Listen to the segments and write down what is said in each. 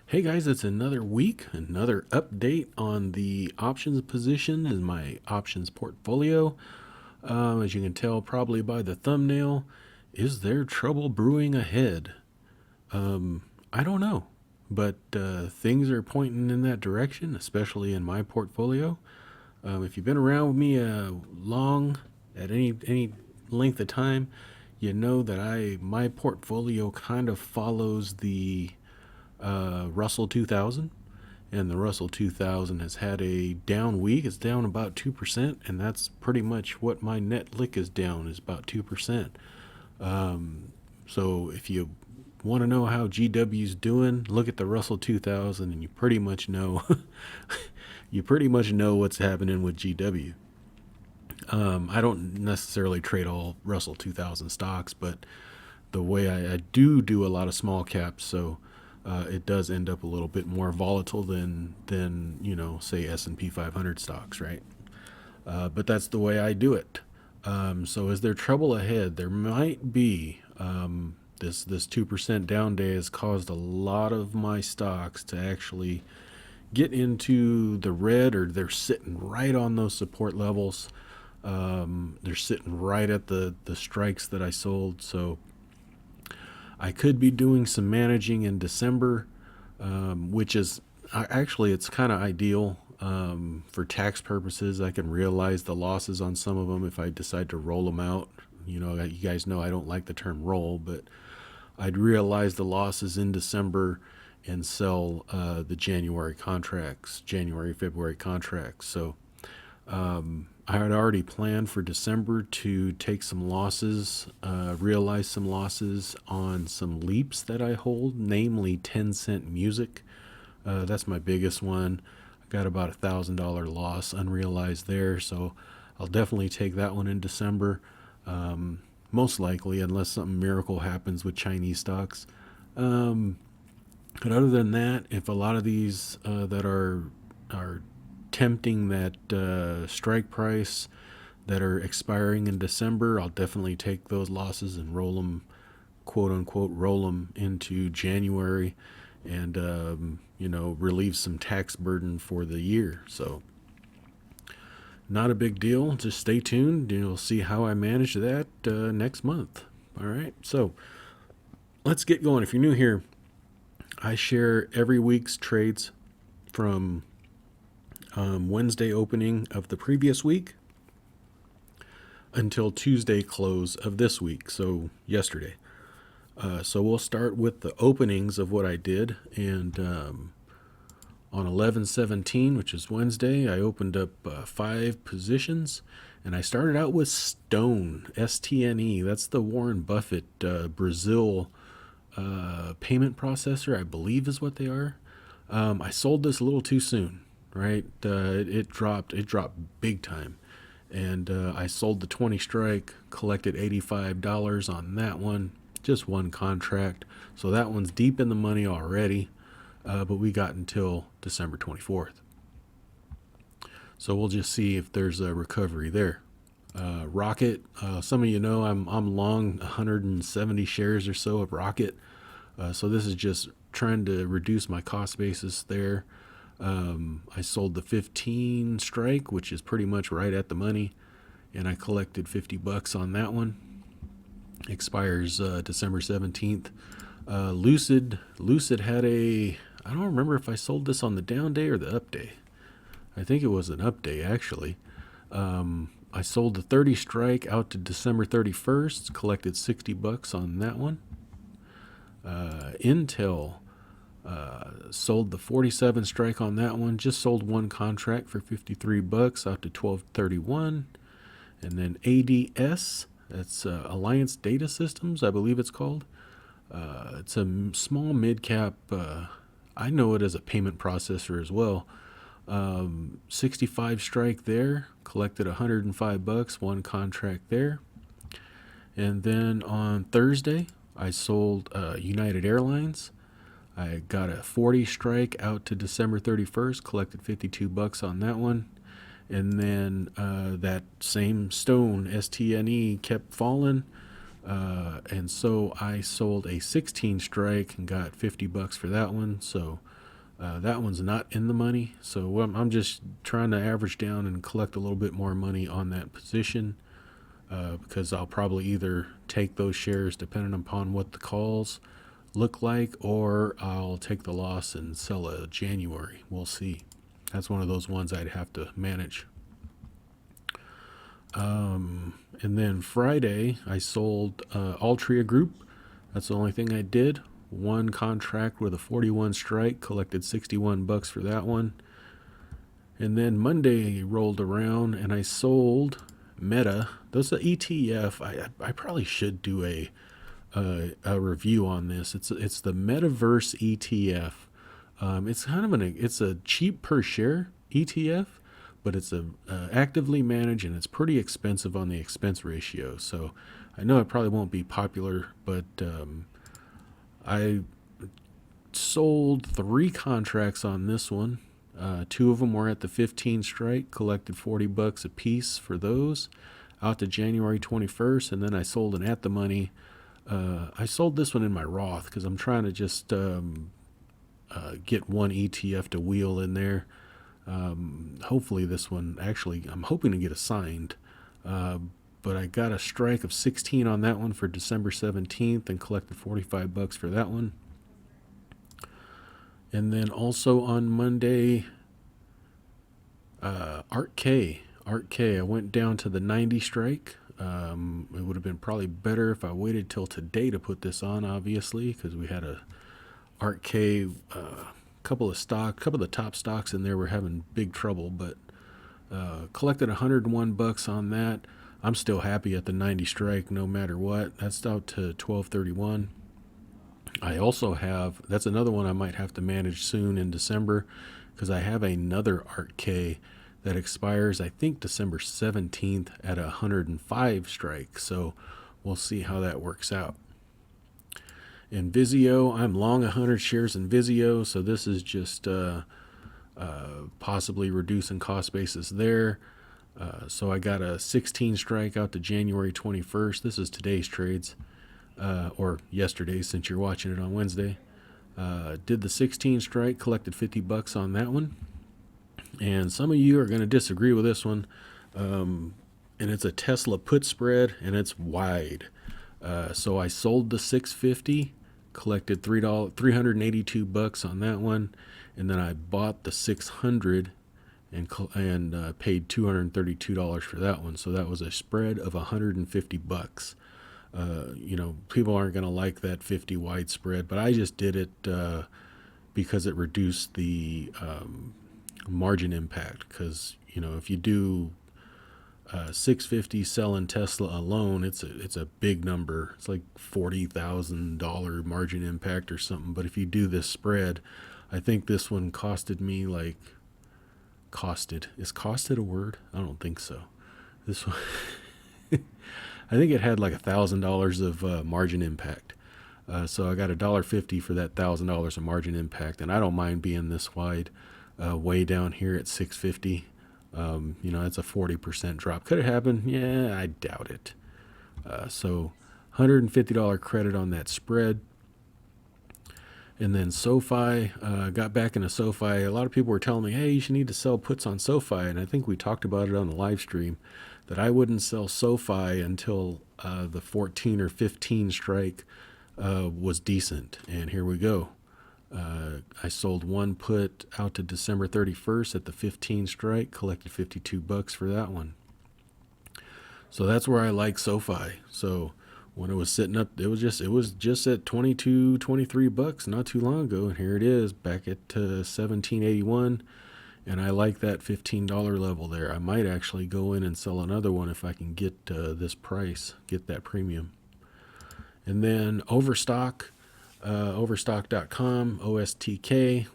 Hey guys, it's another week, another update on the options position in my options portfolio. As you can tell probably by the thumbnail, is there trouble brewing ahead? I don't know, but things are pointing in that direction, especially in my portfolio. If you've been around with me long, at any length of time, you know that my portfolio kind of follows the Russell 2000, and the Russell 2000 has had a down week. It's down about 2%, and that's pretty much what my net lick is down, is about 2%. So if you want to know how GW's doing, look at the Russell 2000, and you pretty much know you pretty much know what's happening with GW. I don't necessarily trade all Russell 2000 stocks, but the way I do a lot of small caps, so it does end up a little bit more volatile than say S&P 500 stocks, right? But that's the way I do it. So is there trouble ahead? There might be. This 2% down day has caused a lot of my stocks to actually get into the red, or they're sitting right on those support levels. They're sitting right at the strikes that I sold. So I could be doing some managing in December, which is actually it's kind of ideal for tax purposes. I can realize the losses on some of them if I decide to roll them out. You guys know I don't like the term roll, but I'd realize the losses in December and sell the January contracts, January, February contracts. So I had already planned for December to take some losses, realize some losses on some leaps that I hold, namely 10-cent music. That's my biggest one. I got about $1,000 loss unrealized there, so I'll definitely take that one in December. Most likely, unless something miracle happens with Chinese stocks. But other than that, if a lot of these that are tempting that strike price that are expiring in December, I'll definitely take those losses and roll them, quote unquote, roll them into January, and relieve some tax burden for the year. So not a big deal. Just stay tuned. You'll see how I manage that next month. All right. So let's get going. If you're new here, I share every week's trades from Wednesday opening of the previous week until Tuesday close of this week, so yesterday. So we'll start with the openings of what I did, and on 11/17, which is Wednesday, I opened up 5 positions, and I started out with Stone, STNE. That's the Warren Buffett Brazil payment processor, I believe is what they are. I sold this a little too soon, right? It dropped big time, and I sold the 20 strike, collected $85 on that one, just one contract. So that one's deep in the money already, but we got until December 24th. So we'll just see if there's a recovery there. Rocket, some of you know I'm long 170 shares or so of Rocket. So this is just trying to reduce my cost basis there. I sold the 15 strike, which is pretty much right at the money, and I collected $50 on that one. Expires December 17th. Lucid had I don't remember if I sold this on the down day or the up day. I think it was an up day, actually. I sold the 30 strike out to December 31st, collected $60 on that one. Intel, sold the 47 strike on that one, just sold one contract for $53 out to 12/31. And then ADS, that's Alliance Data Systems, I believe it's called. It's a small mid-cap, I know it as a payment processor as well. 65 strike there, collected $105, one contract there. And then on Thursday, I sold United Airlines. I got a 40 strike out to December 31st, collected $52 on that one. And then that same Stone, STNE, kept falling. And so I sold a 16 strike and got $50 for that one. So that one's not in the money. So I'm just trying to average down and collect a little bit more money on that position, because I'll probably either take those shares depending upon what the calls look like, or I'll take the loss and sell a January. We'll see. That's one of those ones I'd have to manage. And then Friday, I sold Altria Group. That's the only thing I did. One contract with a 41 strike, collected $61 for that one. And then Monday rolled around and I sold Meta. That's the ETF. I probably should do a review on this. It's the Metaverse ETF. It's kind of it's a cheap per share ETF, but it's a actively managed and it's pretty expensive on the expense ratio. So I know it probably won't be popular, but I sold 3 contracts on this one. 2 of them were at the 15 strike, collected $40 a piece for those out to January 21st, and then I sold an at the money. I sold this one in my Roth because I'm trying to just get one ETF to wheel in there. Hopefully this one, actually, I'm hoping to get assigned. But I got a strike of 16 on that one for December 17th and collected $45 for that one. And then also on Monday, Art K. I went down to the 90 strike. It would have been probably better if I waited till today to put this on, obviously, because we had a Art K, couple of the top stocks in there were having big trouble, but collected $101 on that. I'm still happy at the 90 strike no matter what. That's out to 12/31. I also have, that's another one I might have to manage soon in December, because I have another Art K that expires, I think, December 17th at 105 strike. So we'll see how that works out. In Vizio, I'm long 100 shares in Vizio, so this is just possibly reducing cost basis there. So I got a 16 strike out to January 21st. This is today's trades, or yesterday since you're watching it on Wednesday. Did the 16 strike, collected $50 on that one. And some of you are going to disagree with this one. And it's a Tesla put spread, and it's wide. So I sold the 650, collected $382 on that one, and then I bought the 600 and paid $232 for that one. So that was a spread of $150. People aren't going to like that 50 wide spread, but I just did it because it reduced the margin impact. Because if you do 650 selling Tesla alone, it's a big number. It's like $40,000 margin impact or something. But if you do this spread, I think this one costed me is costed a word? I don't think so. This one, I think it had like $1,000 of margin impact. So I got $1.50 for that $1,000 of margin impact, and I don't mind being this wide, way down here at 650. It's a 40% drop. Could it happen? Yeah, I doubt it. So $150 credit on that spread. And then SoFi, got back into SoFi. A lot of people were telling me, hey, you should need to sell puts on SoFi. And I think we talked about it on the live stream, that I wouldn't sell SoFi until the 14 or 15 strike was decent. And here we go. I sold one put out to December 31st at the 15 strike, collected $52 for that one. So that's where I like SoFi. So when it was sitting up, it was just at $22, $23 not too long ago, and here it is back at $17.81, and I like that $15 level there. I might actually go in and sell another one if I can get this price, get that premium. And then Overstock. Overstock.com, OSTK,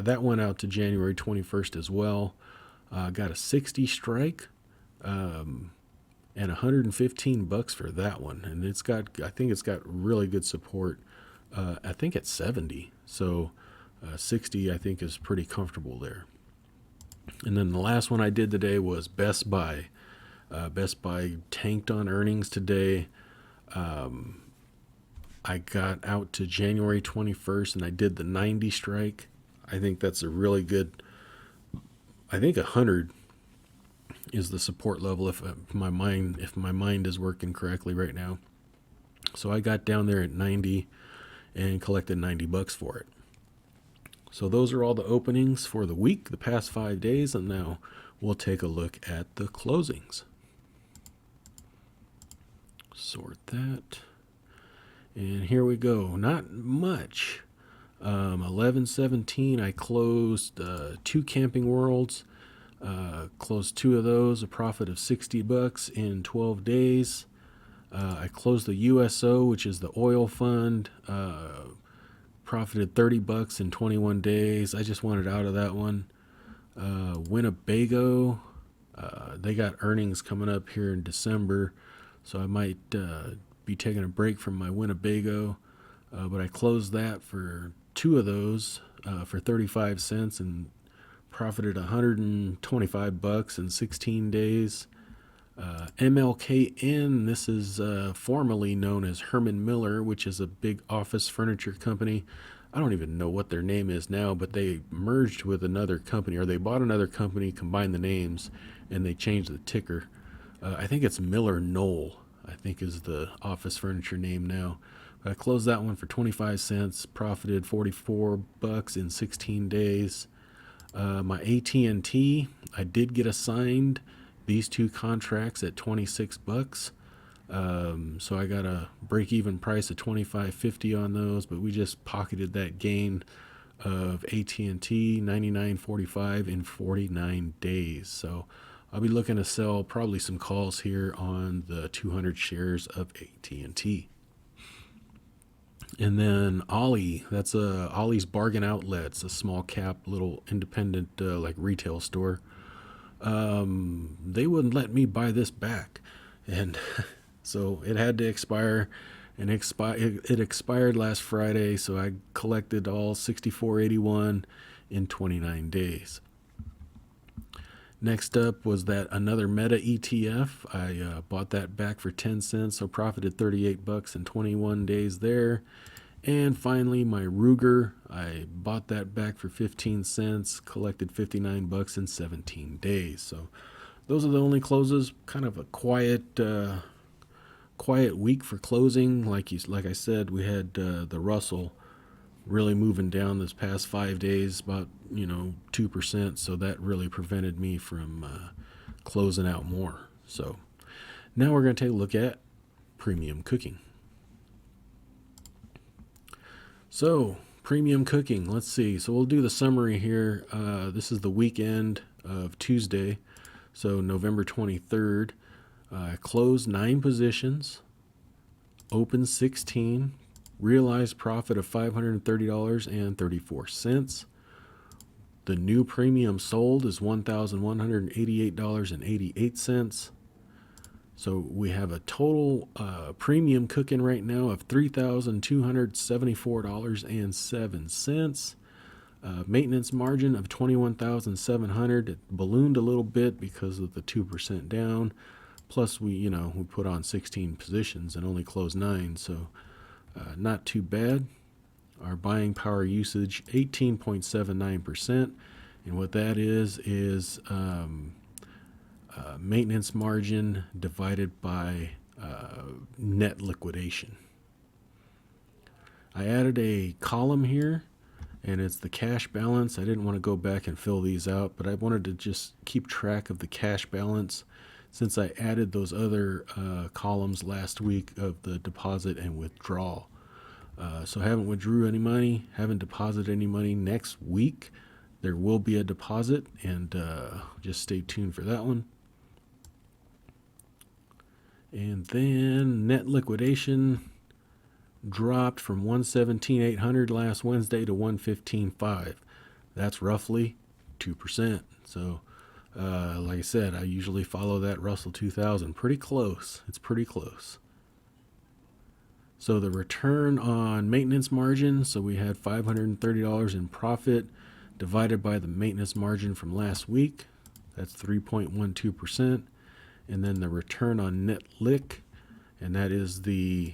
that went out to January 21st as well. Got a 60 strike, and $115 for that one. And I think it's got really good support. I think it's 70. So 60, I think, is pretty comfortable there. And then the last one I did today was Best Buy. Best Buy tanked on earnings today. I got out to January 21st and I did the 90 strike. I think that's a really good. I think 100 is the support level if my mind is working correctly right now. So I got down there at 90 and collected $90 for it. So those are all the openings for the week, the past 5 days, and now we'll take a look at the closings. Sort that. And here we go. Not much. 11/17, I closed 2 Camping Worlds. Closed 2 of those, a profit of $60 in 12 days. I closed the USO, which is the oil fund. Profited $30 in 21 days. I just wanted out of that one. Winnebago, they got earnings coming up here in December, so I might be taking a break from my Winnebago. But I closed that for 2 of those for 35 cents and profited $125 in 16 days. MLKN, this is formerly known as Herman Miller, which is a big office furniture company. I don't even know what their name is now, but they merged with another company, or they bought another company, combined the names, and they changed the ticker. I think it's Miller Knoll, I think is the office furniture name now. I closed that one for 25 cents, profited $44 in 16 days. My AT&T, I did get assigned these 2 contracts at $26. So I got a break-even price of $25.50 on those, but we just pocketed that gain of AT&T $99.45 in 49 days. So I'll be looking to sell probably some calls here on the 200 shares of AT&T. And then Ollie, that's Ollie's Bargain Outlets, a small cap little independent like retail store. They wouldn't let me buy this back, and so it had to expire, and it expired last Friday, so I collected all $64.81 in 29 days. Next up was that another Meta ETF. I bought that back for 10 cents, so profited $38 in 21 days there. And finally, my Ruger, I bought that back for 15 cents, collected $59 in 17 days. So those are the only closes. Kind of a quiet week for closing. Like I said, we had the Russell really moving down this past 5 days, about 2%. So that really prevented me from closing out more. So now we're going to take a look at premium cooking. So premium cooking, let's see. So we'll do the summary here. This is the weekend of Tuesday, so November 23rd. Closed 9 positions, opened 16, realized profit of $530.34. The new premium sold is $1,188.88. So we have a total premium cooking right now of $3,274.07. Maintenance margin of $21,700. It ballooned a little bit because of the 2% down. Plus we put on 16 positions and only closed 9, so not too bad. Our buying power usage 18.79%, and what that is maintenance margin divided by net liquidation. I added a column here, and it's the cash balance. I didn't want to go back and fill these out, but I wanted to just keep track of the cash balance since I added those other columns last week of the deposit and withdrawal. So I haven't withdrew any money, haven't deposited any money. Next week there will be a deposit, and just stay tuned for that one. And then net liquidation dropped from 117,800 last Wednesday to 115,500. That's roughly 2%. So like I said, I usually follow that Russell 2000 pretty close. It's pretty close. So the return on maintenance margin, so we had $530 in profit divided by the maintenance margin from last week. That's 3.12%. And then the return on net lick, and that is the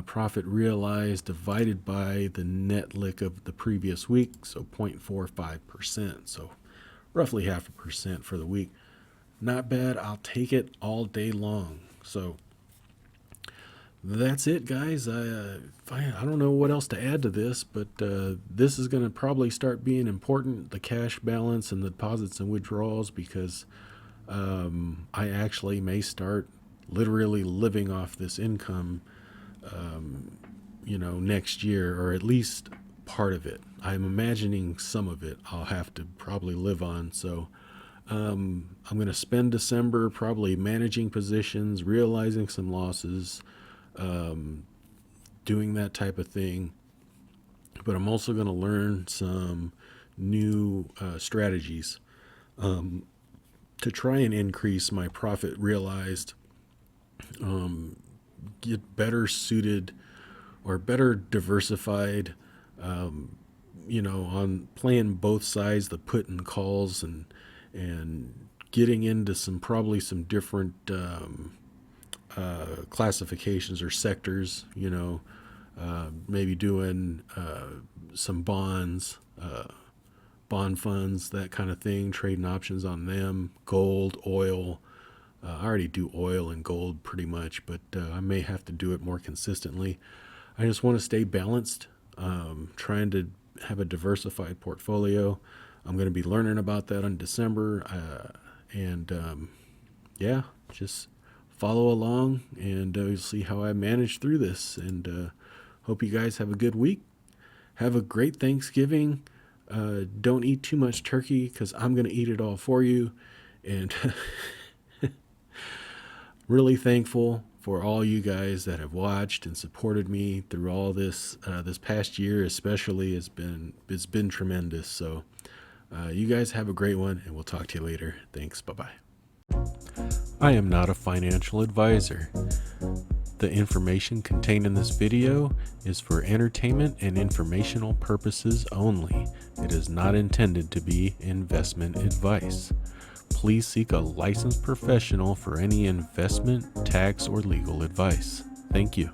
profit realized divided by the net lick of the previous week, so 0.45%, so roughly 0.5% for the week. Not bad. I'll take it all day long. So that's it, guys. I don't know what else to add to this, but this is going to probably start being important, the cash balance and the deposits and withdrawals, because I actually may start literally living off this income, next year, or at least part of it. I'm imagining some of it I'll have to probably live on. So I'm going to spend December probably managing positions, realizing some losses, doing that type of thing. But I'm also going to learn some new strategies to try and increase my profit realized, get better suited or better diversified, on playing both sides, the put and calls, and getting into probably some different classifications or sectors, maybe doing some bonds, bond funds, that kind of thing, trading options on them, gold, oil. I already do oil and gold pretty much, but I may have to do it more consistently. I just want to stay balanced, trying to have a diversified portfolio. I'm going to be learning about that in December, and just follow along, and you'll see how I manage through this. And hope you guys have a good week. Have a great Thanksgiving. Don't eat too much turkey, because I'm going to eat it all for you. And really thankful for all you guys that have watched and supported me through all this. This past year especially it's been tremendous. So you guys have a great one, and we'll talk to you later. Thanks. Bye-bye. I am not a financial advisor. The information contained in this video is for entertainment and informational purposes only. It is not intended to be investment advice. Please seek a licensed professional for any investment, tax, or legal advice. Thank you.